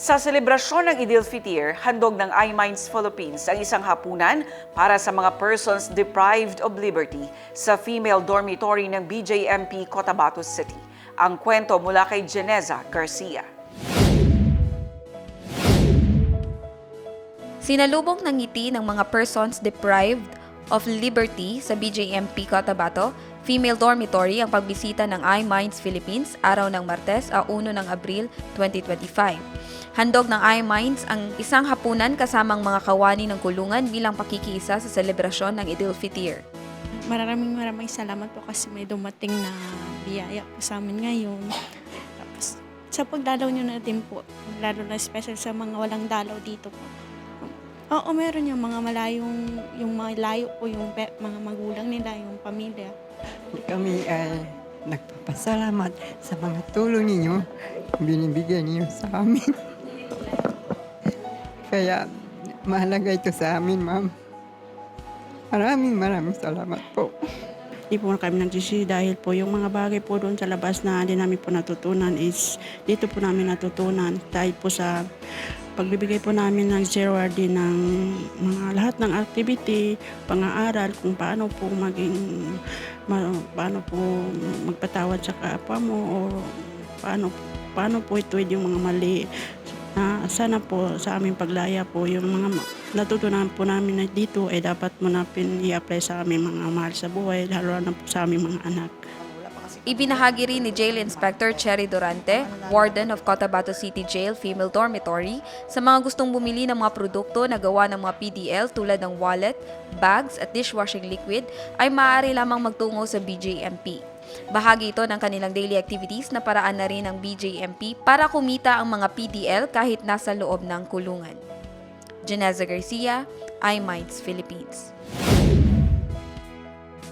Sa selebrasyon ng Eid-ul-Fitr, handog ng iMinds Philippines ang isang hapunan para sa mga persons deprived of liberty sa female dormitory ng BJMP Cotabato City. Ang kwento mula kay Geneza Garcia. Sinalubong ng ngiti ng mga persons deprived of liberty sa BJMP Cotabato Female Dormitory ang pagbisita ng iMinds Philippines araw ng Martes, 1 ng Abril 2025. Handog ng iMinds ang isang hapunan kasamang mga kawani ng kulungan bilang pakikiisa sa selebrasyon ng Eid-ul-Fitr. Maraming salamat po kasi may dumating na biyaya po sa amin ngayon. Tapos sa pagdalaw nyo na din po, lalo na special sa mga walang dalaw dito po. Oo, meron yung mga malayo po yung mga magulang nila, yung pamilya. Kami ay nagpapasalamat sa mga tulong ninyo, binibigyan niyo sa amin. Kaya mahalaga ito sa amin, ma'am. Maraming salamat po. Di po kami nagsisi dahil po yung mga bagay po doon sa labas na hindi namin po natutunan is dito po namin natutunan dahil po sa pagbibigay po namin ng zero din ng mga lahat ng activity, pang-aaral, kung paano po paano po magpatawad sa kapwa mo o paano po ituwid yung mga mali. Sana po sa aming paglaya po yung mga natutunan po namin na dito ay dapat mo na i-apply sa aming mga mahal sa buhay, lalo na po sa aming mga anak. Ibinahagi rin ni Jail Inspector Cherry Durante, Warden of Cotabato City Jail Female Dormitory, sa mga gustong bumili ng mga produkto na gawa ng mga PDL tulad ng wallet, bags at dishwashing liquid ay maaari lamang magtungo sa BJMP. Bahagi ito ng kanilang daily activities na paraan na rin ng BJMP para kumita ang mga PDL kahit nasa loob ng kulungan. Geneza Garcia, iMinds Philippines.